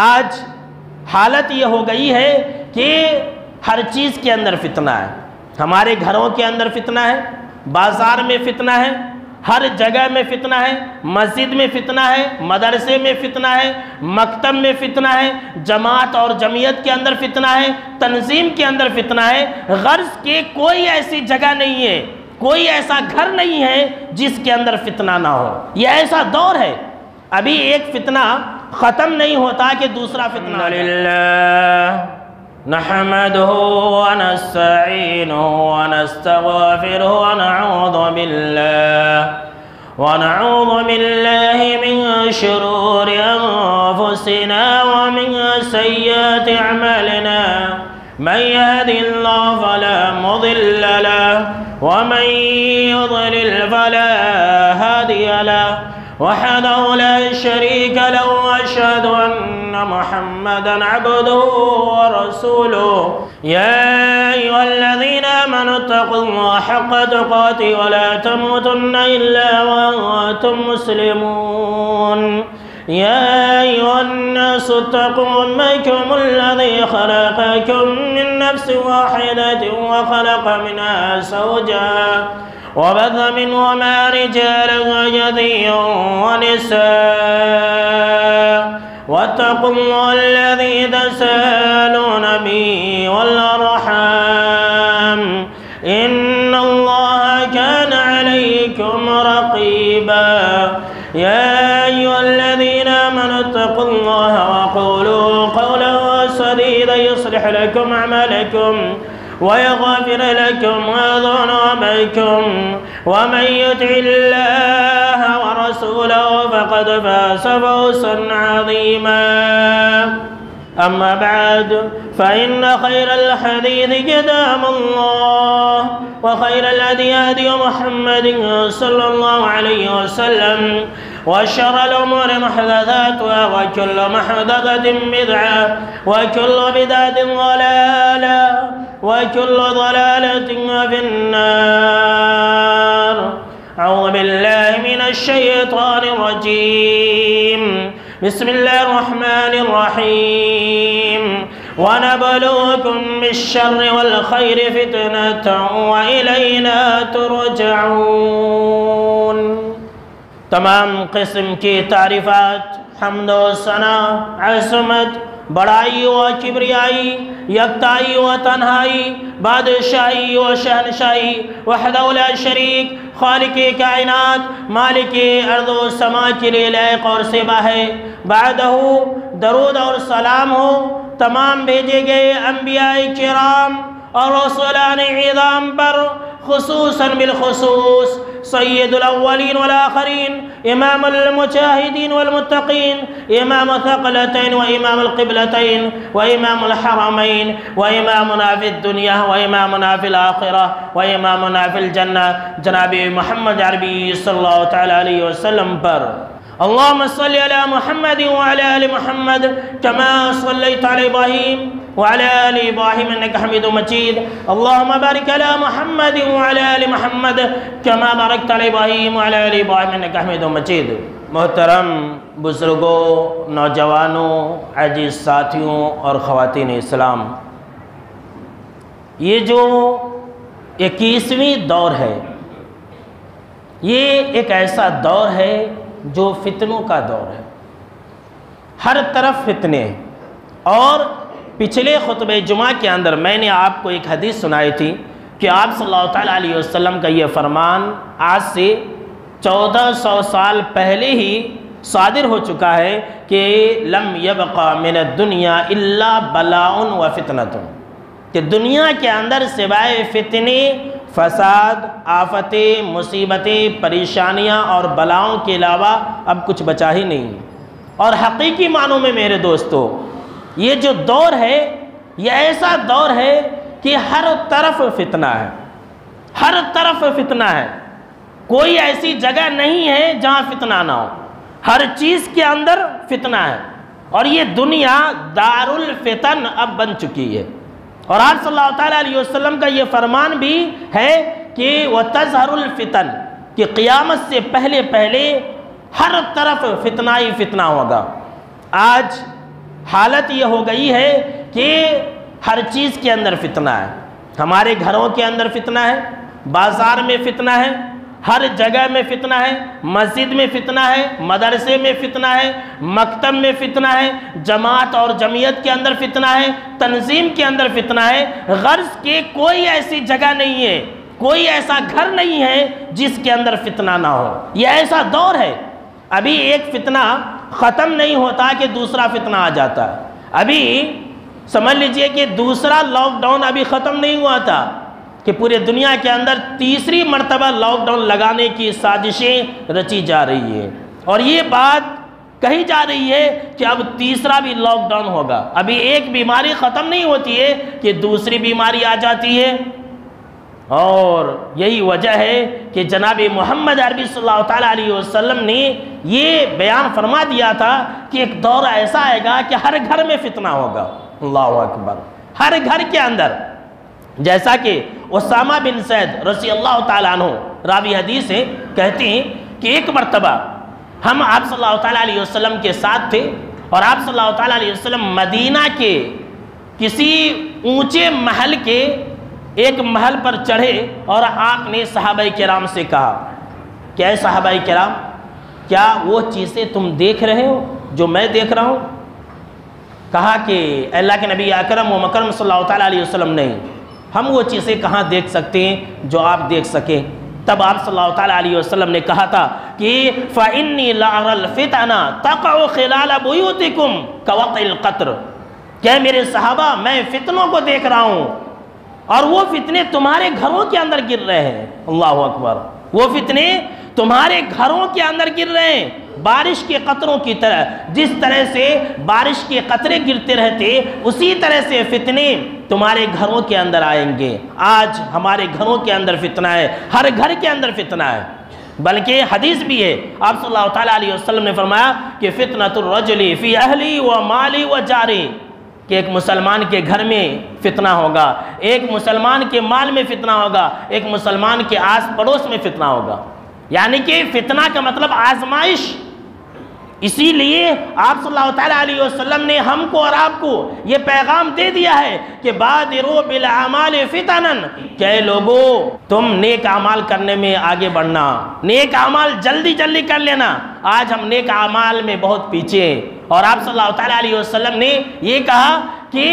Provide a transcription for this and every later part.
آج حالت یہ ہو گئی ہے کہ ہر چیز کے اندر فتنہ ہے. ہمارے گھروں کے اندر فتنہ ہے، بازار میں فتنہ ہے، ہر جگہ میں فتنہ ہے، مسجد میں فتنہ ہے، مدرسے میں فتنہ ہے، مکتب میں فتنہ ہے، جماعت اور جمعیت کے اندر فتنہ ہے، تنظیم کے اندر فتنہ ہے. غرض کہ کوئی ایسی جگہ نہیں ہے، کوئی ایسا گھر نہیں ہے جس کے اندر فتنہ نہ ہو. یہ ایسا دور ہے، ابھی ایک فتنہ ختم نہیں ہوتا کہ دوسرا فتنہ آ جائے. نحمده ونستعينه ونستغفره ونعوذ بالله من شرور أنفسنا ومن سيئات أعمالنا. من يهد الله فلا مضل له ومن يضلل فلا هادي له وحده لا شريك له وأشهد أن محمدا عبده ورسوله. يا أيها الذين آمنوا اتقوا الله حق تقاته ولا تموتن إلا وأنتم مسلمون. يا أيها الناس اتقوا ربكم الذي خلقكم من نفس واحدة وخلق منها زوجها وبث منهما رجالا كثيرا ونساء واتقوا الله الذي تساءلون به والأرحام إن الله كان عليكم رقيبا. يا أيها الذين آمنوا اتقوا الله وقولوا قولا سديدا يصلح لكم أعمالكم ويغفر لكم ذنوبكم ومن يطع الله ورسوله فقد فاز فوزا عظيما. أما بعد فإن خير الحديث كتاب الله وخير الهدي هدي محمد صلى الله عليه وسلم وشر الأمور محدثاتها وكل محدثة بدعة وكل بدعة ضلالة وكل ضلالة في النار. أعوذ بالله من الشيطان الرجيم. بسم الله الرحمن الرحيم. ونبلوكم بالشر والخير فتنة وإلينا ترجعون. تمام قسم کی تعریفات، حمد و ثنا، عظمت، بڑائی و کبریائی، یکتائی و تنہائی، بادشاہی و شہنشاہی، وحدہ لا شریک، خالق کائنات، مالک ارض و سما کے لیے لائق اور سبا ہے. بعدہ درود اور سلام ہو تمام بھیجے گئے انبیاء کرام اور رسولان عظام پر، خصوصاً بالخصوص سید الاولین والآخرین، امام المجاہدین والمتقین، امام ثقلتین و امام القبلتین و امام الحرمین و امامنا فی الدنیا و امامنا فی الآخرہ و امامنا فی الجنہ جناب محمد عربی صلی اللہ تعالی علیہ وسلم پر. اللهم صل على محمد وعلى آل محمد كما صليت على إبراهيم وعلى آل إبراهيم إنك حميد مجيد. اللهم بارك على محمد وعلى آل محمد كما باركت على إبراهيم وعلى آل إبراهيم إنك حميد مجيد. محترم بزرگوں، نوجوانوں، عزیز ساتھیوں اور خواتین اسلام، یہ جو 21ویں دور ہے، یہ ایک ایسا دور ہے جو فتنوں کا دور ہے. ہر طرف فتنے ہیں. اور پچھلے خطبہ جمعہ کے اندر میں نے آپ کو ایک حدیث سنائی تھی کہ آپ صلی اللہ تعالیٰ علیہ وسلم کا یہ فرمان آج سے 1400 سال پہلے ہی صادر ہو چکا ہے کہ لم یبقى من الدنیا الا بلاء و فتنۃ، کہ دنیا کے اندر سوائے فتنے، فساد، آفتیں، مصیبتیں، پریشانیاں اور بلاؤں کے علاوہ اب کچھ بچا ہی نہیں. اور حقیقی معنوں میں میرے دوستو، یہ جو دور ہے یہ ایسا دور ہے کہ ہر طرف فتنہ ہے، ہر طرف فتنہ ہے. کوئی ایسی جگہ نہیں ہے جہاں فتنہ نہ ہو، ہر چیز کے اندر فتنہ ہے. اور یہ دنیا دار الفتن اب بن چکی ہے. اور آپ صلی اللہ تعالیٰ علیہ وسلم کا یہ فرمان بھی ہے کہ وَتَظْهَرُ الْفِتَنِ، کہ قیامت سے پہلے پہلے ہر طرف فتنہ ہی فتنہ ہوگا. آج حالت یہ ہو گئی ہے کہ ہر چیز کے اندر فتنہ ہے. ہمارے گھروں کے اندر فتنہ ہے، بازار میں فتنہ ہے، ہر جگہ میں فتنہ ہے، مسجد میں فتنہ ہے، مدرسے میں فتنہ ہے، مکتب میں فتنہ ہے، جماعت اور جمعیت کے اندر فتنہ ہے، تنظیم کے اندر فتنہ ہے. غرض کہ کوئی ایسی جگہ نہیں ہے، کوئی ایسا گھر نہیں ہے جس کے اندر فتنہ نہ ہو. یہ ایسا دور ہے، ابھی ایک فتنہ ختم نہیں ہوتا کہ دوسرا فتنہ آ جاتا ہے. ابھی سمجھ لیجئے کہ دوسرا لاک ڈاؤن ابھی ختم نہیں ہوا تھا کہ پورے دنیا کے اندر تیسری مرتبہ لاک ڈاؤن لگانے کی سازشیں رچی جا رہی ہیں، اور یہ بات کہی جا رہی ہے کہ اب تیسرا بھی لاک ڈاؤن ہوگا. ابھی ایک بیماری ختم نہیں ہوتی ہے کہ دوسری بیماری آ جاتی ہے. اور یہی وجہ ہے کہ جناب محمد عربی صلی اللہ تعالیٰ علیہ وسلم نے یہ بیان فرما دیا تھا کہ ایک دور ایسا آئے گا کہ ہر گھر میں فتنہ ہوگا. اللہ اکبر. ہر گھر کے اندر، جیسا کہ اسامہ بن زید رضی اللہ تعالیٰ عنہ راوی حدیث ہیں، کہتے ہیں کہ ایک مرتبہ ہم آپ صلی اللہ تعالیٰ علیہ وسلم کے ساتھ تھے، اور آپ صلی اللہ تعالیٰ علیہ وسلم مدینہ کے کسی اونچے محل کے ایک محل پر چڑھے، اور آپ نے صحابہ کرام سے کہا کہ اے صحابہ کرام، کیا وہ چیزیں تم دیکھ رہے ہو جو میں دیکھ رہا ہوں؟ کہا کہ اللہ کے نبی اکرم و مکرم صلی اللہ تعالیٰ علیہ وسلم نہیں، ہم وہ چیزیں کہاں دیکھ سکتے ہیں جو آپ دیکھ سکیں. تب آپ صلی اللہ تعالیٰ علیہ وسلم نے کہا تھا کہ فَإِنِّي لَأَرَى الْفِتَنَ تَقَعُ خِلَالَ بُيُوتِكُمْ كَوَقْعِ الْقَطْرِ. کہ میرے صحابہ، میں فتنوں کو دیکھ رہا ہوں، اور وہ فتنے تمہارے گھروں کے اندر گر رہے ہیں. اللہ اکبر. وہ فتنے تمہارے گھروں کے اندر گر رہے ہیں، بارش کے قطروں کی طرح. جس طرح سے بارش کے قطرے گرتے رہتے، اسی طرح سے فتنے تمہارے گھروں کے اندر آئیں گے. آج ہمارے گھروں کے اندر فتنہ ہے، ہر گھر کے اندر فتنہ ہے. بلکہ حدیث بھی ہے، آپ صلی اللہ تعالیٰ علیہ وسلم نے فرمایا کہ فتنۃ الرجل فی اہلی و مالی و جاری، کہ ایک مسلمان کے گھر میں فتنہ ہوگا، ایک مسلمان کے مال میں فتنہ ہوگا، ایک مسلمان کے آس پڑوس میں فتنہ ہوگا. یعنی کہ فتنہ کا مطلب آزمائش. اسی لیے آپ صلی اللہ تعالیٰ علیہ وسلم نے ہم کو اور آپ کو یہ پیغام دے دیا ہے کہ بادروا بالاعمال فتنا، کہ اے لوگو تم نیک اعمال کرنے میں آگے بڑھنا، نیک اعمال جلدی جلدی کر لینا. آج ہم نیک اعمال میں بہت پیچھے ہیں، اور آپ صلی اللہ تعالیٰ علیہ وسلم نے یہ کہا کہ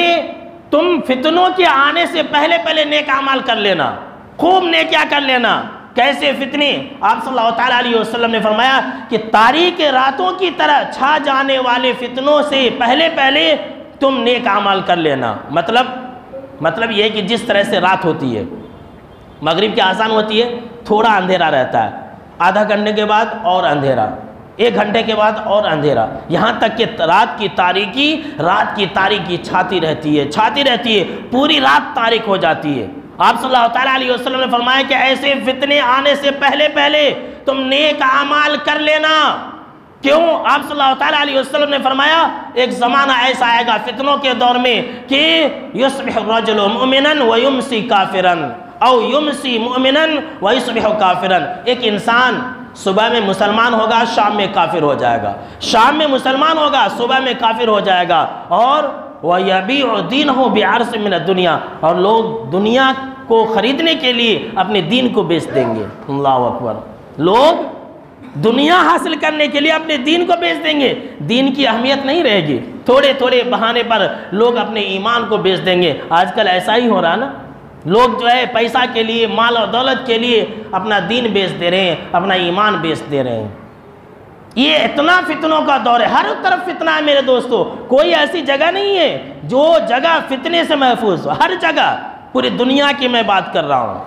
تم فتنوں کے آنے سے پہلے پہلے نیک اعمال کر لینا، خوب نیکیاں کر لینا. کیسے فتنے؟ آپ صلی اللہ تعالیٰ علیہ وسلم نے فرمایا کہ تاریک راتوں کی طرح چھا جانے والے فتنوں سے پہلے پہلے تم نیک اعمال کر لینا. مطلب یہ کہ جس طرح سے رات ہوتی ہے، مغرب کی اذان ہوتی ہے، تھوڑا اندھیرا رہتا ہے، آدھا گھنٹے کے بعد اور اندھیرا، 1 گھنٹے کے بعد اور اندھیرا، یہاں تک کہ رات کی تاریکی چھاتی رہتی ہے، پوری رات تاریک ہو جاتی ہے. آپ صلی اللہ تعالیٰ علیہ وسلم نے فرمایا کہ ایسے فتنے آنے سے پہلے پہلے تم نیک اعمال کر لینا. کیوں؟ آپ صلی اللہ تعالیٰ علیہ وسلم نے فرمایا ایک زمانہ ایسا آئے گا فتنوں کے دور میں کہ یصبح الرجل مؤمنا ویمسی کافرا، او یمسی مؤمنا ویصبح کافرا. ایک انسان صبح میں مسلمان ہوگا، شام میں کافر ہو جائے گا، شام میں مسلمان ہوگا، صبح میں کافر ہو جائے گا. اور وَيَبِيعُ دِينَهُ بِعَرْضٍ مِّنَ الدُّنْيَا، اور لوگ دنیا کو خریدنے کے لیے اپنے دین کو بیچ دیں گے. اللہ اکبر. لوگ دنیا حاصل کرنے کے لیے اپنے دین کو بیچ دیں گے، دین کی اہمیت نہیں رہے گی. تھوڑے تھوڑے بہانے پر لوگ اپنے ایمان کو بیچ دیں گے. آج کل ایسا ہی ہو رہا نا، لوگ جو ہے پیسہ کے لیے، مال اور دولت کے لیے اپنا دین بیچ دے رہے ہیں، اپنا ایمان بیچ دے رہے ہیں. یہ اتنا فتنوں کا دور ہے، ہر طرف فتنہ ہے میرے دوستو. کوئی ایسی جگہ نہیں ہے جو جگہ فتنے سے محفوظ ہو. ہر جگہ، پوری دنیا کی میں بات کر رہا ہوں.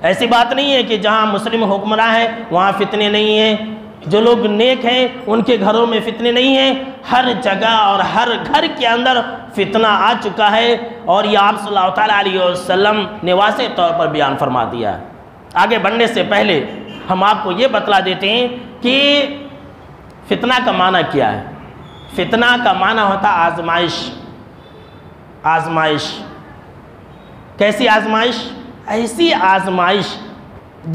ایسی بات نہیں ہے کہ جہاں مسلم حکمراں ہیں وہاں فتنے نہیں ہیں، جو لوگ نیک ہیں ان کے گھروں میں فتنے نہیں ہیں. ہر جگہ اور ہر گھر کے اندر فتنہ آ چکا ہے، اور یہ آپ صلی اللہ تعالیٰ علیہ وسلم نے واضح طور پر بیان فرما دیا ہے. آگے بڑھنے سے پہلے ہم آپ کو یہ بتلا دیتے ہیں کہ فتنہ کا معنی کیا ہے. فتنہ کا معنی ہوتا آزمائش. آزمائش کیسی آزمائش؟ ایسی آزمائش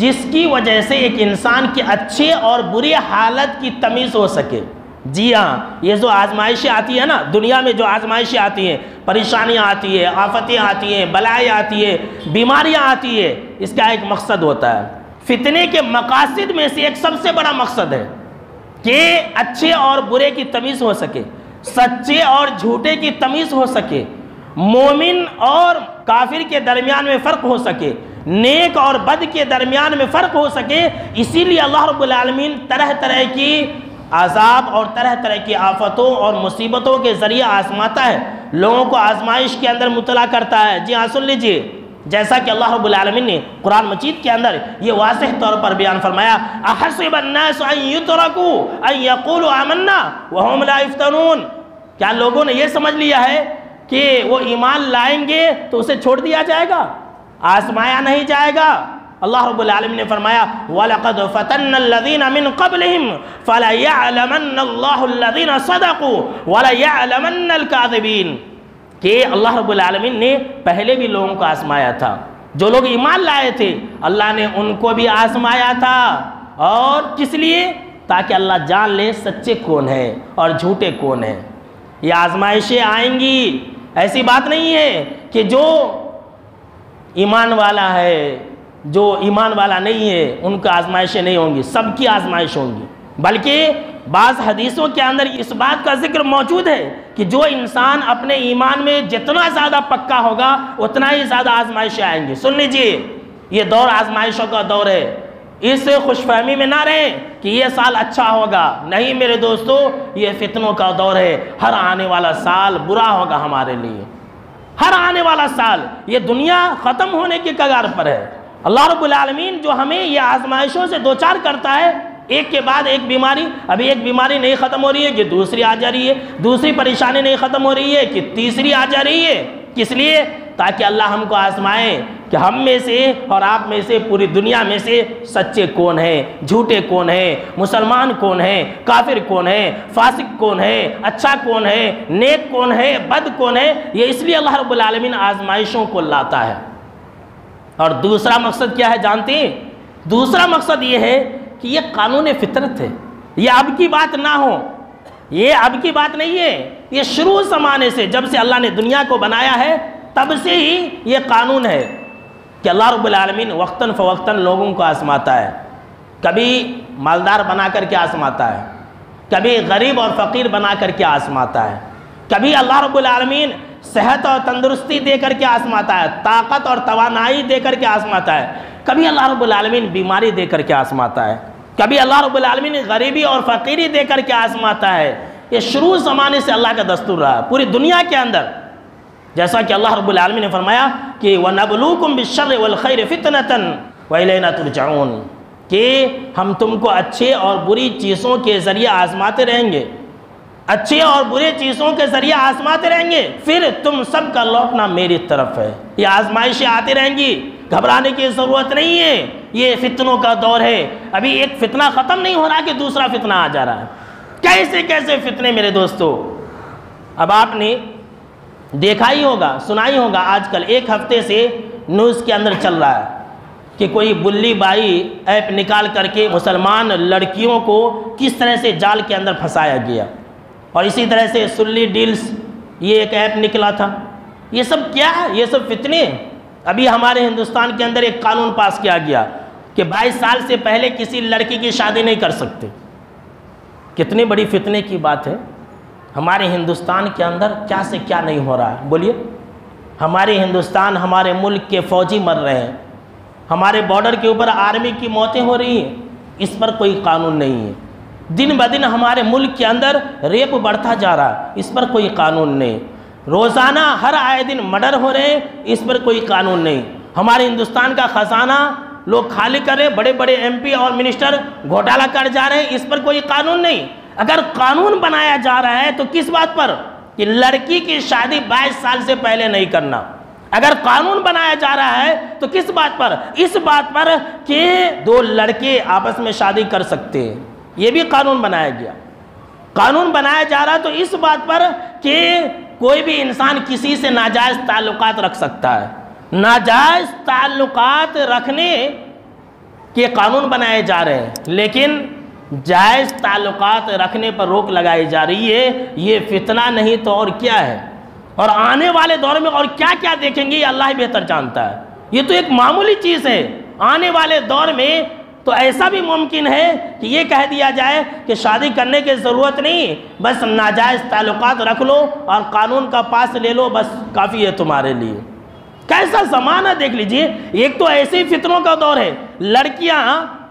جس کی وجہ سے ایک انسان کی اچھے اور بری حالت کی تمیز ہو سکے. جی ہاں، یہ جو آزمائشیں آتی ہیں نا، دنیا میں جو آزمائشیں آتی ہیں، پریشانیاں آتی ہیں، آفتیں آتی ہیں، بلائیں آتی ہیں، بیماریاں آتی ہیں، اس کا ایک مقصد ہوتا ہے۔ فتنے کے مقاصد میں سے ایک سب سے بڑا مقصد ہے کہ اچھے اور برے کی تمیز ہو سکے، سچے اور جھوٹے کی تمیز ہو سکے، مومن اور کافر کے درمیان میں فرق ہو سکے، نیک اور بد کے درمیان میں فرق ہو سکے۔ اسی لیے اللہ رب العالمین طرح طرح کی عذاب اور طرح طرح کی آفتوں اور مصیبتوں کے ذریعے آزماتا ہے، لوگوں کو آزمائش کے اندر مبتلا کرتا ہے۔ جی ہاں، سن لیجئے، جیسا کہ اللہ رب العالمین نے قرآن مجید کے اندر یہ واضح طور پر بیان فرمایا، احسب الناس ان یترکوا ان یقولوا آمنا وهم لا یفتنون، کیا لوگوں نے یہ سمجھ لیا ہے کہ وہ ایمان لائیں گے تو اسے چھوڑ دیا جائے گا، آزمایا نہیں جائے گا؟ اللہ رب العالمین نے فرمایا وَلَقَدْ فَتَنَّ الَّذِينَ مِن قَبْلِهِمْ فَلَيَعْلَمَنَّ اللَّهُ الَّذِينَ صَدَقُوا وَلَيَعْلَمَنَّ الْكَاذِبِينَ، کہ اللہ رب العالمین نے پہلے بھی لوگوں کو آزمایا تھا، جو لوگ ایمان لائے تھے اللہ نے ان کو بھی آزمایا تھا، اور کس لیے؟ تاکہ اللہ جان لے سچے کون ہیں اور جھوٹے کون ہیں۔ یہ آزمائشیں آئیں گی، ایسی بات نہیں ہے کہ جو ایمان والا ہے، جو ایمان والا نہیں ہے ان کا آزمائشیں نہیں ہوں گی، سب کی آزمائش ہوں گی، بلکہ بعض حدیثوں کے اندر اس بات کا ذکر موجود ہے کہ جو انسان اپنے ایمان میں جتنا زیادہ پکا ہوگا اتنا ہی زیادہ آزمائشیں آئیں گی۔ سن لیجئے، یہ دور آزمائشوں کا دور ہے، اس خوش فہمی میں نہ رہیں کہ یہ سال اچھا ہوگا، نہیں میرے دوستو، یہ فتنوں کا دور ہے، ہر آنے والا سال برا ہوگا ہمارے لیے، ہر آنے والا سال، یہ دنیا ختم ہونے کی کگار پر ہے۔ اللہ رب العالمین جو ہمیں یہ آزمائشوں سے دوچار کرتا ہے، ایک کے بعد ایک بیماری، ابھی ایک بیماری نہیں ختم ہو رہی ہے کہ دوسری آ جا رہی ہے، دوسری پریشانی نہیں ختم ہو رہی ہے کہ تیسری آ جا رہی ہے، کس لیے؟ تاکہ اللہ ہم کو آزمائے کہ ہم میں سے اور آپ میں سے، پوری دنیا میں سے سچے کون ہیں، جھوٹے کون ہیں، مسلمان کون ہیں، کافر کون ہیں، فاسق کون ہے، اچھا کون ہے، نیک کون ہے، بد کون ہے۔ یہ اس لیے اللہ رب العالمین آزمائشوں کو لاتا ہے۔ اور دوسرا مقصد کیا ہے جانتے ہیں؟ دوسرا مقصد یہ ہے کہ یہ قانون فطرت ہے، یہ اب کی بات نہ ہو، یہ اب کی بات نہیں ہے، یہ شروع زمانے سے، جب سے اللہ نے دنیا کو بنایا ہے تب سے ہی یہ قانون ہے کہ اللہ رب العالمین وقتاً فوقتاً لوگوں کو آزماتا ہے، کبھی مالدار بنا کر کے آزماتا ہے، کبھی غریب اور فقیر بنا کر کے آزماتا ہے، کبھی اللہ رب العالمین صحت اور تندرستی دے کر کے آزماتا ہے، طاقت اور توانائی دے کر کے آزماتا ہے، کبھی اللہ رب العالمین بیماری دے کر کے آزماتا ہے، کبھی اللہ رب العالمین غریبی اور فقیری دے کر کے آزماتا ہے۔ یہ شروع زمانے سے اللہ کا دستور رہا ہے پوری دنیا کے اندر، جیسا کہ اللہ رب العالمین نے فرمایا کہ وَنَبْلُوكُمْ بِالشَّرِّ وَالْخَيْرِ فِتْنَةً وَإِلَيْنَا تُرْجَعُونَ، کہ ہم تم کو اچھے اور بری چیزوں کے ذریعے آزماتے رہیں گے، اچھے اور برے چیزوں کے ذریعے آزماتے رہیں گے، پھر تم سب کا لوٹنا میری طرف ہے۔ یہ آزمائشیں آتی رہیں گی، گھبرانے کی ضرورت نہیں ہے، یہ فتنوں کا دور ہے، ابھی ایک فتنہ ختم نہیں ہو رہا کہ دوسرا فتنہ آ جا رہا ہے۔ کیسے کیسے فتنے میرے دوستو، اب آپ نے دیکھا ہی ہوگا، سنا ہی ہوگا، آج کل ایک ہفتے سے نیوز کے اندر چل رہا ہے کہ کوئی بلی بائی ایپ نکال کر کے مسلمان لڑکیوں کو کس طرح سے جال کے اندر پھنسایا گیا، اور اسی طرح سے سلی ڈیلز یہ ایک ایپ نکلا تھا۔ یہ سب کیا ہے؟ یہ سب فتنے۔ ابھی ہمارے ہندوستان کے اندر ایک قانون پاس کیا گیا کہ 22 سال سے پہلے کسی لڑکی کی شادی نہیں کر سکتے۔ کتنی بڑی فتنے کی بات ہے، ہمارے ہندوستان کے اندر کیا سے کیا نہیں ہو رہا ہے، بولیے۔ ہمارے ہندوستان، ہمارے ملک کے فوجی مر رہے ہیں، ہمارے بارڈر کے اوپر آرمی کی موتیں ہو رہی ہیں، اس پر کوئی قانون نہیں ہے۔ دن بدن ہمارے ملک کے اندر ریپ بڑھتا جا رہا ہے، اس پر کوئی قانون نہیں۔ روزانہ ہر آئے دن مرڈر ہو رہے ہیں، اس پر کوئی قانون نہیں۔ ہمارے ہندوستان کا خزانہ لوگ خالی کر رہے ہیں، بڑے بڑے ایم پی اور منسٹر گھوٹالہ کر جا رہے ہیں، اس پر کوئی قانون نہیں۔ اگر قانون بنایا جا رہا ہے تو کس بات پر؟ کہ لڑکی کی شادی 22 سال سے پہلے نہیں کرنا۔ اگر قانون بنایا جا رہا ہے تو کس بات پر؟ اس بات پر کہ 2 لڑکے آپس میں شادی کر سکتے ہیں، یہ بھی قانون بنایا گیا۔ قانون بنایا جا رہا تو اس بات پر کہ کوئی بھی انسان کسی سے ناجائز تعلقات رکھ سکتا ہے، ناجائز تعلقات رکھنے کے قانون بنائے جا رہے ہیں، لیکن جائز تعلقات رکھنے پر روک لگائی جا رہی ہے، یہ فتنہ نہیں تو اور کیا ہے؟ اور آنے والے دور میں اور کیا کیا دیکھیں گے یہ اللہ ہی بہتر جانتا ہے۔ یہ تو ایک معمولی چیز ہے، آنے والے دور میں تو ایسا بھی ممکن ہے کہ یہ کہہ دیا جائے کہ شادی کرنے کی ضرورت نہیں، بس ناجائز تعلقات رکھ لو اور قانون کا پاس لے لو، بس کافی ہے تمہارے لیے۔ کیسا زمانہ دیکھ لیجئے، ایک تو ایسے ہی فتنوں کا دور ہے، لڑکیاں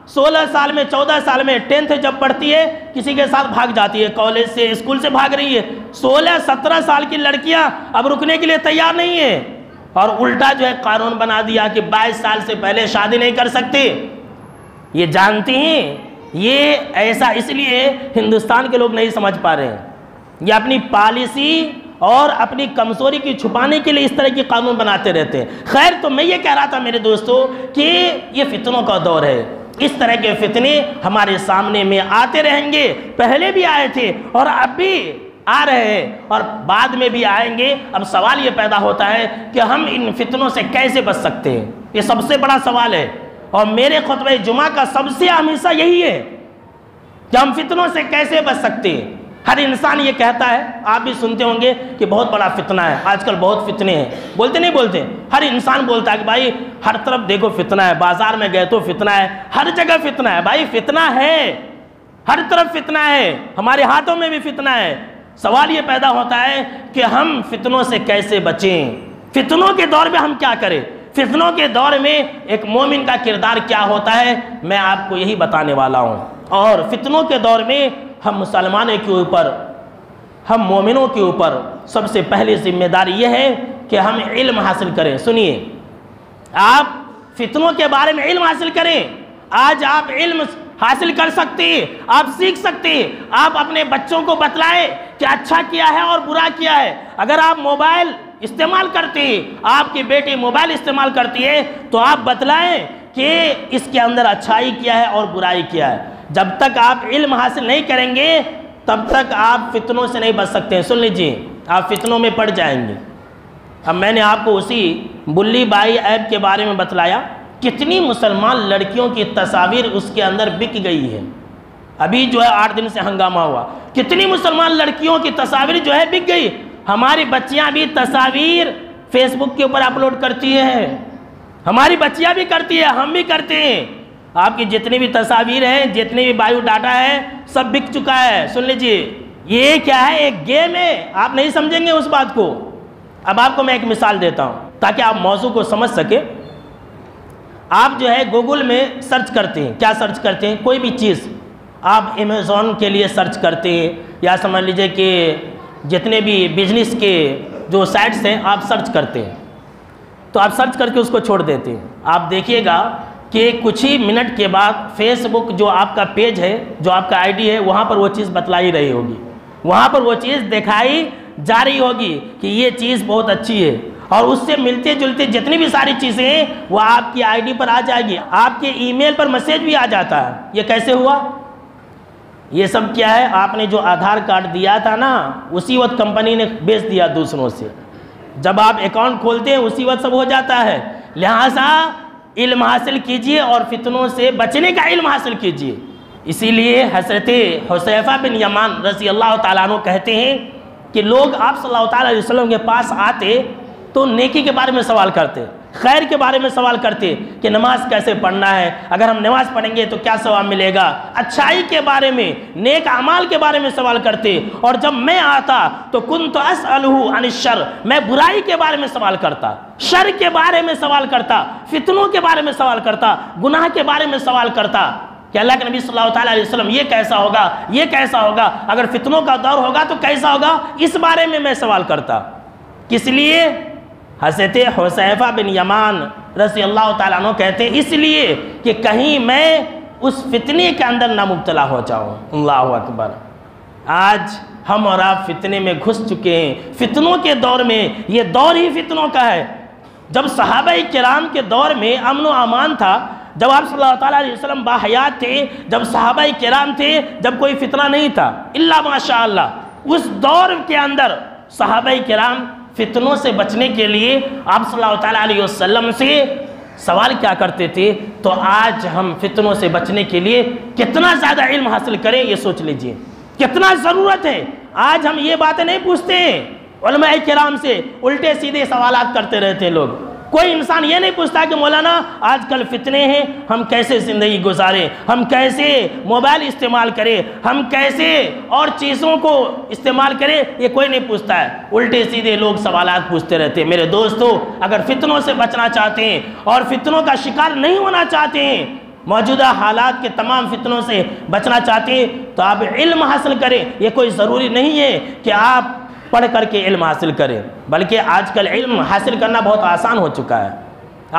16 سال میں 14 سال میں 10th جب پڑھتی ہے کسی کے ساتھ بھاگ جاتی ہے، کالج سے اسکول سے بھاگ رہی ہے، 16-17 سال کی لڑکیاں اب رکنے کے لیے تیار نہیں ہیں، اور الٹا جو ہے قانون بنا دیا کہ 22 سال سے پہلے شادی نہیں کر سکتے۔ یہ جانتی ہیں یہ ایسا اس لیے ہندوستان کے لوگ نہیں سمجھ پا رہے ہیں، یہ اپنی پالیسی اور اپنی کمزوری کی چھپانے کے لیے اس طرح کی قانون بناتے رہتے ہیں۔ خیر، تو میں یہ کہہ رہا تھا میرے دوستو کہ یہ فتنوں کا دور ہے، اس طرح کے فتنے ہمارے سامنے میں آتے رہیں گے، پہلے بھی آئے تھے اور اب بھی آ رہے ہیں اور بعد میں بھی آئیں گے۔ اب سوال یہ پیدا ہوتا ہے کہ ہم ان فتنوں سے کیسے بچ سکتے ہیں، یہ سب سے بڑا سوال ہے، اور میرے خطبہ جمعہ کا سب سے اہم حصہ یہی ہے کہ ہم فتنوں سے کیسے بچ سکتے ہیں۔ ہر انسان یہ کہتا ہے، آپ بھی سنتے ہوں گے کہ بہت بڑا فتنہ ہے، آج کل بہت فتنے ہیں، بولتے نہیں بولتے؟ ہر انسان بولتا ہے کہ بھائی ہر طرف دیکھو فتنہ ہے، بازار میں گئے تو فتنہ ہے، ہر جگہ فتنہ ہے۔ بھائی فتنہ ہے، ہر طرف فتنہ ہے، ہمارے ہاتھوں میں بھی فتنہ ہے۔ سوال یہ پیدا ہوتا ہے کہ ہم فتنوں سے کیسے بچیں، فتنوں کے دور میں ہم کیا کریں، فتنوں کے دور میں ایک مومن کا کردار کیا ہوتا ہے، میں آپ کو یہی بتانے والا ہوں۔ اور فتنوں کے دور میں ہم مسلمانوں کے اوپر، ہم مومنوں کے اوپر سب سے پہلی ذمہ داری یہ ہے کہ ہم علم حاصل کریں۔ سنیے، آپ فتنوں کے بارے میں علم حاصل کریں۔ آج آپ علم حاصل کر سکتے ہیں، آپ سیکھ سکتے ہیں، آپ اپنے بچوں کو بتلائیں کہ اچھا کیا ہے اور برا کیا ہے۔ اگر آپ موبائل استعمال کرتے ہیں، آپ کی بیٹی موبائل استعمال کرتی ہے، تو آپ بتلائیں کہ اس کے اندر اچھائی کیا ہے اور برائی کیا ہے۔ جب تک آپ علم حاصل نہیں کریں گے تب تک آپ فتنوں سے نہیں بچ سکتے ہیں۔ سن لیجئے، آپ فتنوں میں پڑ جائیں گے۔ اب میں نے آپ کو اسی بلی بائی ایپ کے بارے میں بتلایا، کتنی مسلمان لڑکیوں کی تصاویر اس کے اندر بک گئی ہے۔ ابھی جو ہے 8 دن سے ہنگامہ ہوا، کتنی مسلمان لڑکیوں کی تصاویر جو ہے بک گئی۔ ہماری بچیاں بھی تصاویر فیس بک کے اوپر اپلوڈ کرتی ہیں، ہماری بچیاں بھی کرتی ہیں، ہم بھی کرتے ہیں۔ آپ کی جتنی بھی تصاویر ہیں، جتنی بھی بایو ڈاٹا ہے، سب بک چکا ہے۔ سن لیجئے، یہ کیا ہے، ایک گیم ہے، آپ نہیں سمجھیں گے اس بات کو۔ اب آپ کو میں ایک مثال دیتا ہوں تاکہ آپ موضوع کو سمجھ سکیں۔ آپ جو ہے گوگل میں سرچ کرتے ہیں، کیا سرچ کرتے ہیں؟ کوئی بھی چیز آپ امیزون کے لیے سرچ کرتے ہیں، یا سمجھ لیجئے کہ جتنے بھی بزنس کے جو سائٹس ہیں آپ سرچ کرتے ہیں، تو آپ سرچ کر کے اس کو چھوڑ دیتے ہیں۔ آپ دیکھیے گا کہ کچھ ہی منٹ کے بعد فیس بک جو آپ کا پیج ہے، جو آپ کا آئی ڈی ہے، وہاں پر وہ چیز بتلائی رہی ہوگی، وہاں پر وہ چیز دکھائی جا رہی ہوگی کہ یہ چیز بہت اچھی ہے، اور اس سے ملتے جلتے جتنی بھی ساری چیزیں ہیں وہ آپ کی آئی ڈی پر آ جائے گی، آپ کے ای میل پر میسیج بھی آ جاتا ہے۔ یہ کیسے ہوا؟ یہ سب کیا ہے، آپ نے جو آدھار کارڈ دیا تھا نا، اسی وقت کمپنی نے بیچ دیا دوسروں سے۔ جب آپ اکاؤنٹ کھولتے ہیں اسی وقت سب ہو جاتا ہے۔ لہٰذا علم حاصل کیجئے اور فتنوں سے بچنے کا علم حاصل کیجئے۔ اسی لیے حضرت حذیفہ بن یمان رضی اللہ تعالیٰ عنہ کہتے ہیں کہ لوگ آپ صلی اللہ تعالیٰ علیہ وسلم کے پاس آتے تو نیکی کے بارے میں سوال کرتے، خیر کے بارے میں سوال کرتے کہ نماز کیسے پڑھنا ہے، اگر ہم نماز پڑھیں گے تو کیا ثواب ملے گا، اچھائی کے بارے میں، نیک اعمال کے بارے میں سوال کرتے۔ اور جب میں آتا تو کنت اسألہ عن الشر، میں برائی کے بارے میں سوال کرتا، شر کے بارے میں سوال کرتا، فتنوں کے بارے میں سوال کرتا، گناہ کے بارے میں سوال کرتا کہ اللہ کے نبی صلی اللہ تعالیٰ علیہ وسلم یہ کیسا ہوگا، یہ کیسا ہوگا، اگر فتنوں کا دور ہوگا تو کیسا ہوگا، اس بارے میں سوال کرتا۔ کس لیے؟ حضرت حذیفہ بن یمان رضی اللہ تعالیٰ عنہ کہتے ہیں اس لیے کہ کہیں میں اس فتنے کے اندر نہ مبتلا ہو جاؤں۔ اللہ اکبر! آج ہم اور آپ فتنے میں گھس چکے ہیں، فتنوں کے دور میں، یہ دور ہی فتنوں کا ہے۔ جب صحابہ کرام کے دور میں امن و امان تھا، جب آپ صلی اللہ تعالیٰ علیہ وسلم باحیات تھے، جب صحابہ کرام تھے، جب کوئی فتنہ نہیں تھا الا ماشاءاللہ، اس دور کے اندر صحابہ کرام فتنوں سے بچنے کے لیے آپ صلی اللہ تعالیٰ علیہ وسلم سے سوال کیا کرتے تھے؟ تو آج ہم فتنوں سے بچنے کے لیے کتنا زیادہ علم حاصل کریں، یہ سوچ لیجئے کتنا ضرورت ہے۔ آج ہم یہ باتیں نہیں پوچھتے ہیں، علماء کرام سے الٹے سیدھے سوالات کرتے رہتے ہیں لوگ۔ کوئی انسان یہ نہیں پوچھتا کہ مولانا آج کل فتنے ہیں، ہم کیسے زندگی گزاریں، ہم کیسے موبائل استعمال کریں، ہم کیسے اور چیزوں کو استعمال کریں، یہ کوئی نہیں پوچھتا ہے۔ الٹے سیدھے لوگ سوالات پوچھتے رہتے ہیں۔ میرے دوستو، اگر فتنوں سے بچنا چاہتے ہیں اور فتنوں کا شکار نہیں ہونا چاہتے ہیں، موجودہ حالات کے تمام فتنوں سے بچنا چاہتے ہیں، تو آپ علم حاصل کریں۔ یہ کوئی ضروری نہیں ہے کہ آپ پڑھ کر کے علم حاصل کریں، بلکہ آج کل علم حاصل کرنا بہت آسان ہو چکا ہے۔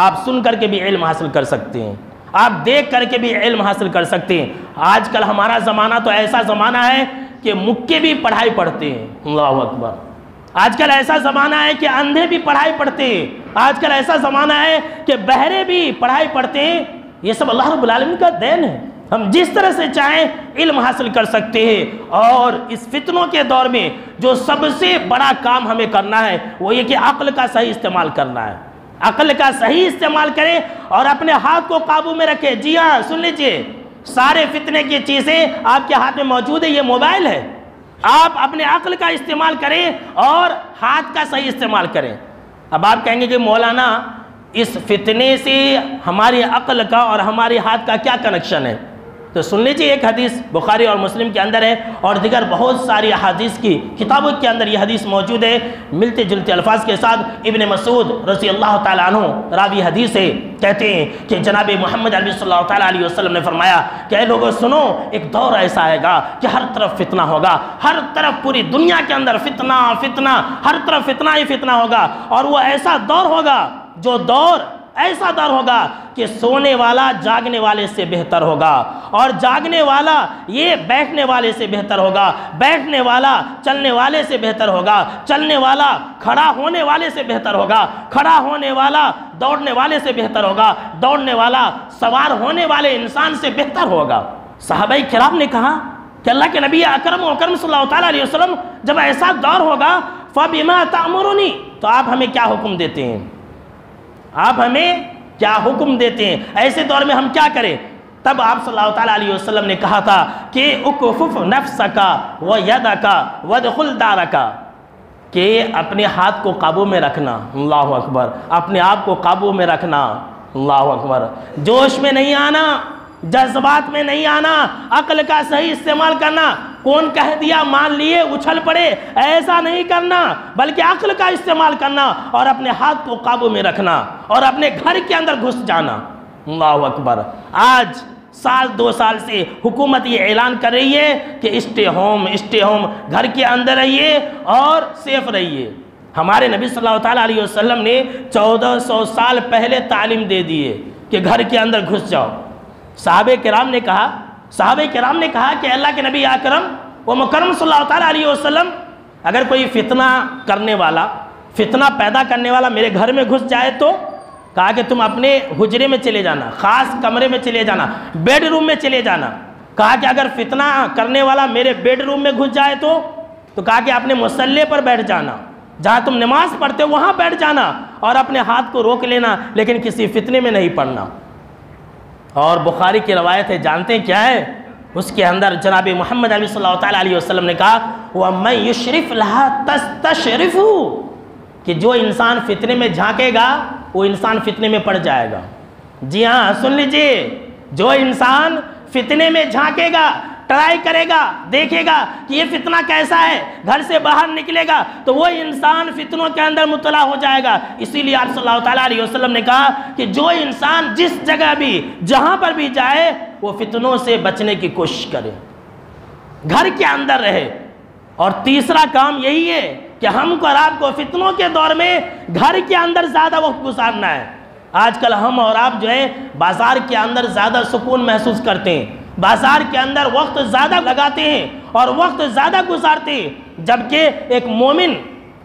آپ سن کر کے بھی علم حاصل کر سکتے ہیں، آپ دیکھ کر کے بھی علم حاصل کر سکتے ہیں۔ آج کل ہمارا زمانہ تو ایسا زمانہ ہے کہ مکے بھی پڑھائی پڑھتے ہیں، اللہ اکبر۔ آج کل ایسا زمانہ ہے کہ اندھے بھی پڑھائی پڑھتے ہیں، آج کل ایسا زمانہ ہے کہ بہرے بھی پڑھائی پڑھتے ہیں۔ یہ سب اللہ رب العالمین کا دین ہے۔ ہم جس طرح سے چاہیں علم حاصل کر سکتے ہیں، اور اس فتنوں کے دور میں جو سب سے بڑا کام ہمیں کرنا ہے وہ یہ کہ عقل کا صحیح استعمال کرنا ہے۔ عقل کا صحیح استعمال کریں اور اپنے ہاتھ کو قابو میں رکھیں۔ جی ہاں، سن لیجئے، سارے فتنے کی چیزیں آپ کے ہاتھ میں موجود ہے، یہ موبائل ہے۔ آپ اپنے عقل کا استعمال کریں اور ہاتھ کا صحیح استعمال کریں۔ اب آپ کہیں گے کہ مولانا اس فتنے سے ہماری عقل کا اور ہمارے ہاتھ کا کیا کنیکشن ہے؟ تو سن لیجئے، ایک حدیث بخاری اور مسلم کے اندر ہے، اور دیگر بہت ساری احادیث کی کتابوں کے اندر یہ حدیث موجود ہے، ملتے جلتے الفاظ کے ساتھ۔ ابن مسعود رضی اللہ تعالیٰ عنہ راوی حدیث ہے، کہتے ہیں کہ جناب محمد عربی صلی اللہ تعالیٰ علیہ وسلم نے فرمایا کہ اے لوگوں سنو، ایک دور ایسا آئے گا کہ ہر طرف فتنہ ہوگا، ہر طرف پوری دنیا کے اندر فتنہ فتنہ، ہر طرف فتنہ ہی فتنہ ہوگا، اور وہ ایسا دور ہوگا، جو دور ایسا دور ہوگا کہ سونے والا جاگنے والے سے بہتر ہوگا، اور جاگنے والا یہ بیٹھنے والے سے بہتر ہوگا، بیٹھنے والا چلنے والے سے بہتر ہوگا، چلنے والا کھڑا ہونے والے سے بہتر ہوگا، کھڑا ہونے والا دوڑنے والے سے بہتر ہوگا، دوڑنے والا سوار ہونے والے انسان سے بہتر ہوگا۔ صحابہ کرام نے کہا کہ اللہ کے نبی اکرم صلی اللہ تعالیٰ علیہ وسلم، جب ایسا دور ہوگا فَبِمَا تَأْمُرُنِي، تو آپ ہمیں کیا حکم دیتے ہیں؟ آپ ہمیں کیا حکم دیتے ہیں؟ ایسے دور میں ہم کیا کریں؟ تب آپ صلی اللہ تعالیٰ علیہ وسلم نے کہا تھا کہ اکفف نفسک ویدک وادخل دارک، کہ اپنے ہاتھ کو قابو میں رکھنا، اللہ اکبر، اپنے آپ کو قابو میں رکھنا، اللہ اکبر، جوش میں نہیں آنا، جذبات میں نہیں آنا، عقل کا صحیح استعمال کرنا۔ کون کہہ دیا مان لیے اچھل پڑے، ایسا نہیں کرنا، بلکہ عقل کا استعمال کرنا اور اپنے ہاتھ کو قابو میں رکھنا اور اپنے گھر کے اندر گھس جانا، اللہ اکبر۔ آج سال دو سال سے حکومت یہ اعلان کر رہی ہے کہ اسٹے ہوم، گھر کے اندر رہیے اور سیف رہیے۔ ہمارے نبی صلی اللہ تعالیٰ علیہ وسلم نے 1400 سال پہلے تعلیم دے دی ہے کہ گھر کے اندر گھس جاؤ۔ صحابہ کرام نے کہا کہ اللہ کے نبی اکرم و مکرم صلی اللہ تعالیٰ علیہ وسلم، اگر کوئی فتنہ کرنے والا، فتنہ پیدا کرنے والا میرے گھر میں گھس جائے تو؟ کہا کہ تم اپنے حجرے میں چلے جانا، خاص کمرے میں چلے جانا، بیڈ روم میں چلے جانا۔ کہا کہ اگر فتنہ کرنے والا میرے بیڈ روم میں گھس جائے تو کہا کہ اپنے مصلی پر بیٹھ جانا، جہاں تم نماز پڑھتے ہو وہاں بیٹھ جانا اور اپنے ہاتھ کو روک لینا، لیکن کسی فتنے میں نہیں پڑھنا۔ اور بخاری کی روایت ہے، جانتے ہیں کیا ہے؟ اس کے اندر جناب محمد عربی صلی اللہ تعالیٰ علیہ وسلم نے کہا وَمَن يُشْرِفْ لَهَا تَسْتَشْرِفُ، کہ جو انسان فتنے میں جھانکے گا وہ انسان فتنے میں پڑ جائے گا۔ جی ہاں، سن لیجئے، جو انسان فتنے میں جھانکے گا، ٹرائی کرے گا، دیکھے گا کہ یہ فتنہ کیسا ہے، گھر سے باہر نکلے گا تو وہ انسان فتنوں کے اندر مبتلا ہو جائے گا۔ اسی لیے آپ صلی اللہ تعالیٰ علیہ وسلم نے کہا کہ جو انسان جس جگہ بھی، جہاں پر بھی جائے، وہ فتنوں سے بچنے کی کوشش کرے، گھر کے اندر رہے۔ اور تیسرا کام یہی ہے کہ ہم کو اور آپ کو فتنوں کے دور میں گھر کے اندر زیادہ وقت گزارنا ہے۔ آج کل ہم اور آپ جو ہے بازار کے اندر زیادہ سکون محسوس کرتے ہیں، بازار کے اندر وقت زیادہ لگاتے ہیں اور وقت زیادہ گزارتے ہیں، جبکہ ایک مومن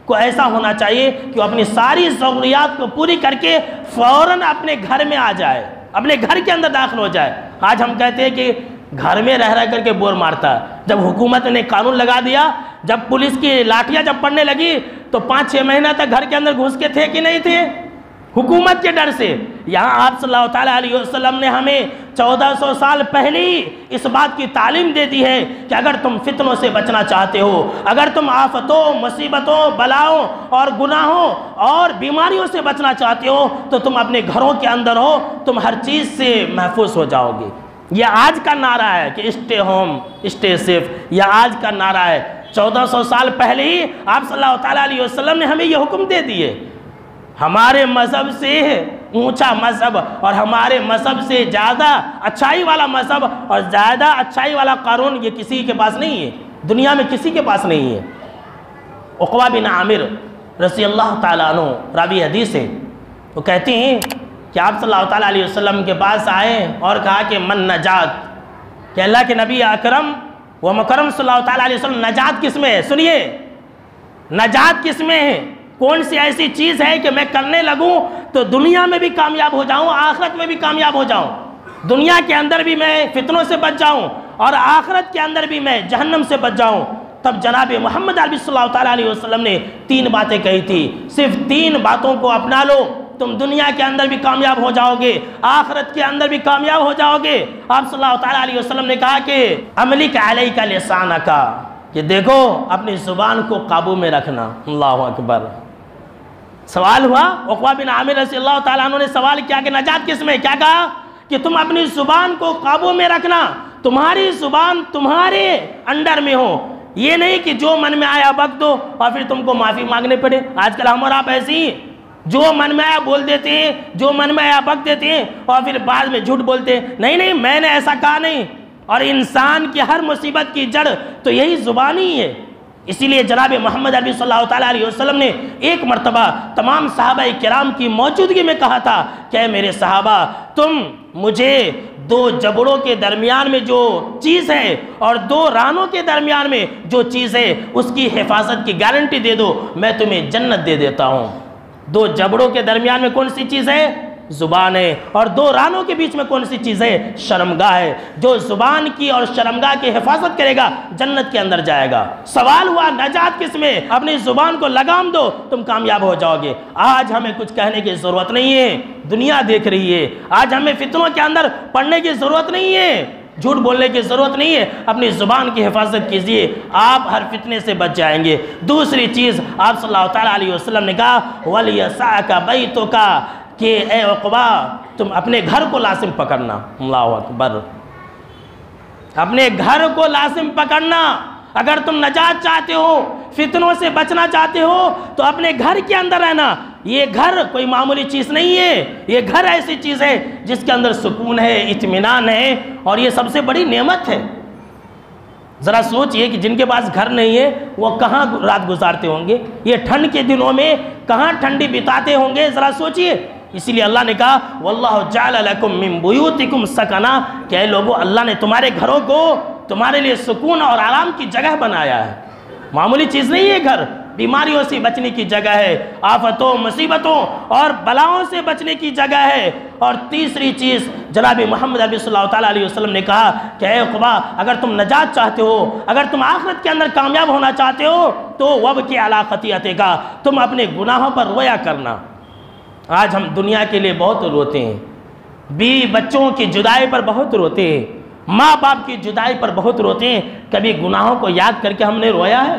کو ایسا ہونا چاہیے کہ وہ اپنی ساری ضروریات کو پوری کر کے فوراً اپنے گھر میں آ جائے، اپنے گھر کے اندر داخل ہو جائے۔ آج ہم کہتے ہیں کہ گھر میں رہ کر کے بور مارتا ہے۔ جب حکومت نے قانون لگا دیا، جب پولیس کی لاٹھیاں جب پڑنے لگی تو 5-6 مہینہ تک گھر کے اندر گھس کے تھے کہ نہیں تھے؟ حکومت کے ڈر سے، یہاں آپ صلی اللہ تعالیٰ علیہ وسلم نے ہمیں 1400 سال پہلے ہی اس بات کی تعلیم دے دی ہے کہ اگر تم فتنوں سے بچنا چاہتے ہو، اگر تم آفتوں، مصیبتوں، بلاؤں اور گناہوں اور بیماریوں سے بچنا چاہتے ہو تو تم اپنے گھروں کے اندر ہو، تم ہر چیز سے محفوظ ہو جاؤ گے۔ یہ آج کا نعرہ ہے کہ اسٹے ہوم اسٹے سیف، یہ آج کا نعرہ ہے۔ 1400 سال پہلے ہی آپ صلی اللہ تعالیٰ علیہ وسلم نے ہمیں یہ حکم دے دیے۔ ہمارے مذہب سے اونچا مذہب اور ہمارے مذہب سے زیادہ اچھائی والا مذہب اور زیادہ اچھائی والا قانون یہ کسی کے پاس نہیں ہے، دنیا میں کسی کے پاس نہیں ہے۔ عقبہ بن عامر رضی اللہ تعالیٰ عنہ راوی حدیث ہے، وہ کہتے ہیں کہ آپ صلی اللہ تعالیٰ علیہ وسلم کے پاس آئے اور کہا کہ من نجات، کہ اللہ کے نبی اکرم و مکرم صلی اللہ تعالیٰ علیہ وسلم نجات کس میں ہے؟ سنیے، نجات کس میں ہے؟ کون سی ایسی چیز ہے کہ میں کرنے لگوں تو دنیا میں بھی کامیاب ہو جاؤں، آخرت میں بھی کامیاب ہو جاؤں، دنیا کے اندر بھی میں فتنوں سے بچ جاؤں اور آخرت کے اندر بھی میں جہنم سے بچ جاؤں؟ تب جناب محمد عربی صلی اللہ تعالیٰ علیہ وسلم نے 3 باتیں کہی تھی، صرف 3 باتوں کو اپنا لو، تم دنیا کے اندر بھی کامیاب ہو جاؤ گے، آخرت کے اندر بھی کامیاب ہو جاؤ گے۔ آپ صلی اللہ تعالیٰ علیہ وسلم نے کہا کہ املک علیک لسانک، کہ دیکھو اپنی زبان کو قابو میں رکھنا۔ اللہ اکبر۔ سوال ہوا، عقبہ بن عامر رضی اللہ تعالیٰ عنہ نے سوال کیا کہ نجات کس میں؟ کیا کہا کہ تم اپنی زبان کو قابو میں رکھنا، تمہاری زبان تمہارے انڈر میں ہو، یہ نہیں کہ جو من میں آیا بک دو اور پھر تم کو معافی مانگنے پڑے۔ آج کل ہم اور آپ ایسے ہی جو من میں آیا بول دیتے ہیں، جو من میں آیا بک دیتے ہیں اور پھر بعد میں جھوٹ بولتے ہیں، نہیں میں نے ایسا کہا نہیں۔ اور انسان کی ہر مصیبت کی جڑ تو یہی زبان ہی ہے۔ اسی لیے جناب محمد عربی صلی اللہ تعالیٰ علیہ وسلم نے ایک مرتبہ تمام صحابہ کرام کی موجودگی میں کہا تھا کہ اے میرے صحابہ، تم مجھے 2 جبڑوں کے درمیان میں جو چیز ہے اور 2 رانوں کے درمیان میں جو چیز ہے اس کی حفاظت کی گارنٹی دے دو، میں تمہیں جنت دے دیتا ہوں۔ 2 جبڑوں کے درمیان میں کون سی چیز ہے؟ زبان ہے۔ اور 2 رانوں کے بیچ میں کون سی چیز ہے؟ شرمگاہ ہے۔ جو زبان کی اور شرمگاہ کی حفاظت کرے گا جنت کے اندر جائے گا۔ سوال ہوا نجات کس میں؟ اپنی زبان کو لگام دو، تم کامیاب ہو جاؤ گے۔ آج ہمیں کچھ کہنے کی ضرورت نہیں ہے، دنیا دیکھ رہی ہے۔ آج ہمیں فتنوں کے اندر پڑھنے کی ضرورت نہیں ہے، جھوٹ بولنے کی ضرورت نہیں ہے، اپنی زبان کی حفاظت کیجئے، آپ ہر فتنے سے بچ جائیں گے۔ دوسری چیز آپ صلی اللہ تعالیٰ علیہ وسلم نے کہا وَلْيَسَعْكَ بَيْتُكَ، کہ اے عقبہ تم اپنے گھر کو لازم پکڑنا۔ اللہ اکبر۔ اپنے گھر کو لازم پکڑنا۔ اگر تم نجات چاہتے ہو، فتنوں سے بچنا چاہتے ہو تو اپنے گھر کے اندر رہنا۔ یہ گھر کوئی معمولی چیز نہیں ہے، یہ گھر ایسی چیز ہے جس کے اندر سکون ہے، اطمینان ہے اور یہ سب سے بڑی نعمت ہے۔ ذرا سوچئے کہ جن کے پاس گھر نہیں ہے وہ کہاں رات گزارتے ہوں گے، یہ ٹھنڈ کے دنوں میں کہاں ٹھنڈی بتاتے ہوں گے، ذرا سوچئے۔ اسی لیے اللہ نے کہا وَاللَّهُ جَعَلَ لَكُم مِّن بُيُوتِكُمْ سَكَنًا، کہ اے لوگو اللہ نے تمہارے گھروں کو تمہارے لیے سکون اور آرام کی جگہ بنایا ہے۔ معمولی چیز نہیں ہے گھر، بیماریوں سے بچنے کی جگہ ہے، آفتوں، مصیبتوں اور بلاؤں سے بچنے کی جگہ ہے۔ اور تیسری چیز جناب محمد عربی صلی اللہ تعالیٰ علیہ وسلم نے کہا کہ اے عقبہ اگر تم نجات چاہتے ہو، اگر تم آخرت کے اندر کامیاب ہونا چاہتے ہو تو وَبْكِ عَلَىٰ خَطِيئَتِكَ، تم اپنے گناہوں پر رویا کرنا۔ آج ہم دنیا کے لیے بہت روتے ہیں، بیوی بچوں کی جدائی پر بہت روتے ہیں، ماں باپ کی جدائی پر بہت روتے ہیں۔ کبھی گناہوں کو یاد کر کے ہم نے رویا ہے؟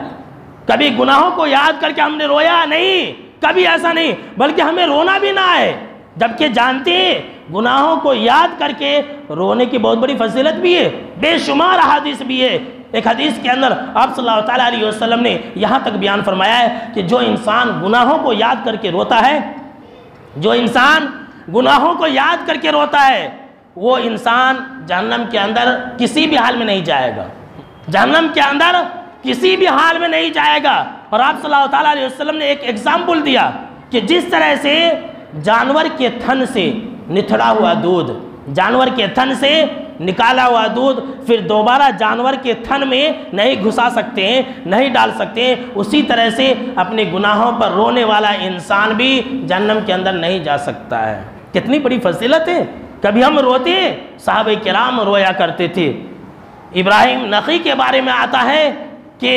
کبھی گناہوں کو یاد کر کے ہم نے رویا نہیں، کبھی ایسا نہیں، بلکہ ہمیں رونا بھی نہ ہے، جبکہ جانتے ہیں گناہوں کو یاد کر کے رونے کی بہت بڑی فضیلت بھی ہے، بے شمار احادیث بھی ہے۔ ایک حدیث کے اندر آپ صلی اللہ تعالیٰ علیہ وسلم نے یہاں تک بیان فرمایا ہے کہ جو انسان گناہوں کو یاد کر کے روتا ہے، جو انسان گناہوں کو یاد کر کے روتا ہے، وہ انسان جہنم کے اندر کسی بھی حال میں نہیں جائے گا، جہنم کے اندر کسی بھی حال میں نہیں جائے گا۔ اور آپ صلی اللہ تعالیٰ علیہ وسلم نے ایک ایگزامپل دیا کہ جس طرح سے جانور کے تھن سے نتھڑا ہوا دودھ، جانور کے تھن سے نکالا ہوا دودھ پھر دوبارہ جانور کے تھن میں نہیں گھسا سکتے ہیں، نہیں ڈال سکتے ہیں، اسی طرح سے اپنے گناہوں پر رونے والا انسان بھی جہنم کے اندر نہیں جا سکتا ہے۔ کتنی بڑی فضیلت ہے۔ کبھی ہم روتے ہیں، صحابہ کرام رویا کرتے تھے۔ ابراہیم نخعی کے بارے میں آتا ہے کہ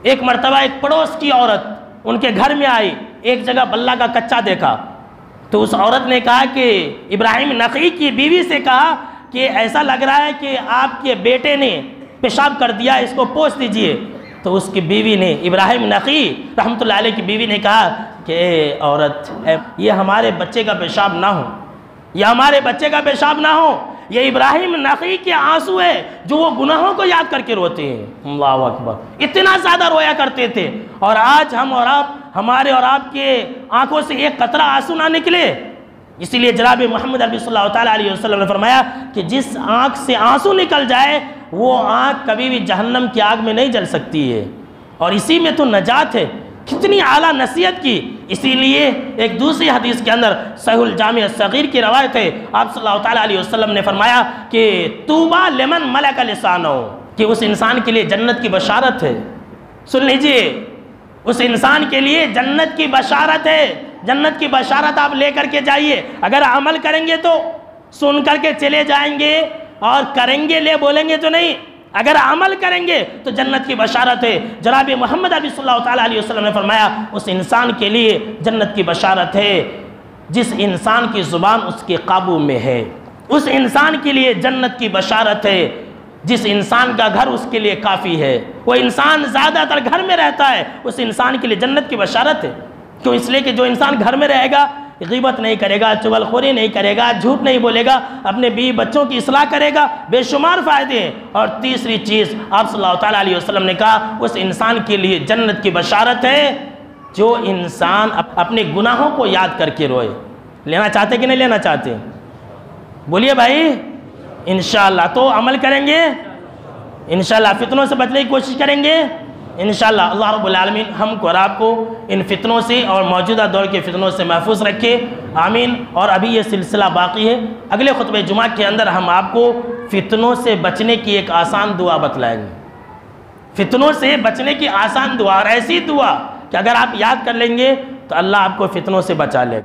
ایک مرتبہ ایک پڑوس کی عورت ان کے گھر میں آئی، ایک جگہ بلہ کا کچا دیکھا، تو اس عورت نے کہا کہ ابراہیم نخعی کی بیوی سے کہا کہ ایسا لگ رہا ہے کہ آپ کے بیٹے نے پیشاب کر دیا، اس کو پوچھ دیجئے۔ تو اس کی بیوی نے، ابراہیم نخعی رحمۃ اللہ علیہ کی بیوی نے کہا کہ اے عورت، یہ ہمارے بچے کا پیشاب نہ ہو، یہ ہمارے بچے کا پیشاب نہ ہو، یہ ابراہیم نخعی کے آنسو ہے جو وہ گناہوں کو یاد کر کے روتے ہیں۔ اللہ اکبر، اتنا زیادہ رویا کرتے تھے، اور آج ہم اور آپ، ہمارے اور آپ کے آنکھوں سے ایک قطرہ آنسو نہ نکلے۔ اسی لیے جناب محمد عربی صلی اللہ تعالیٰ علیہ وسلم نے فرمایا کہ جس آنکھ سے آنسو نکل جائے وہ آنکھ کبھی بھی جہنم کی آگ میں نہیں جل سکتی ہے، اور اسی میں تو نجات ہے۔ کتنی اعلیٰ نصیحت کی۔ اسی لیے ایک دوسری حدیث کے اندر صحیح الجامع الصغیر کی روایت ہے، آپ صلی اللہ تعالیٰ علیہ وسلم نے فرمایا کہ طوبیٰ لمن ملک لسانہ، کہ اس انسان کے لیے جنت کی بشارت ہے۔ سن لیجئے، اس انسان کے لیے جنت کی بشارت ہے۔ جنت کی بشارت آپ لے کر کے جائیے، اگر عمل کریں گے تو سن کر کے چلے جائیں گے، اور کریں گے لے بولیں گے تو نہیں، اگر عمل کریں گے تو جنت کی بشارت ہے۔ جناب محمد عربی صلی اللہ تعالیٰ علیہ وسلم نے فرمایا اس انسان کے لیے جنت کی بشارت ہے جس انسان کی زبان اس کے قابو میں ہے، اس انسان کے لیے جنت کی بشارت ہے جس انسان کا گھر اس کے لیے کافی ہے، وہ انسان زیادہ تر گھر میں رہتا ہے، اس انسان کے لیے جنت کی بشارت ہے۔ کیوں؟ اس لیے کہ جو انسان گھر میں رہے گا، غیبت نہیں کرے گا، چغل خوری نہیں کرے گا، جھوٹ نہیں بولے گا، اپنے بیوی بچوں کی اصلاح کرے گا، بے شمار فائدے ہیں۔ اور تیسری چیز آپ صلی اللہ تعالیٰ علیہ وسلم نے کہا اس انسان کے لیے جنت کی بشارت ہے جو انسان اپنے گناہوں کو یاد کر کے روئے۔ لینا چاہتے کہ نہیں لینا چاہتے؟ بولیے بھائی، انشاءاللہ۔ تو عمل کریں گے انشاءاللہ، فتنوں سے بچنے کی کوشش کریں گے انشاءاللہ۔ اللہ رب العالمین ہم کو اور آپ کو ان فتنوں سے اور موجودہ دور کے فتنوں سے محفوظ رکھے، آمین۔ اور ابھی یہ سلسلہ باقی ہے، اگلے خطبہ جمعہ کے اندر ہم آپ کو فتنوں سے بچنے کی ایک آسان دعا بتلائیں گے۔ فتنوں سے بچنے کی آسان دعا، اور ایسی دعا کہ اگر آپ یاد کر لیں گے تو اللہ آپ کو فتنوں سے بچا لے گا۔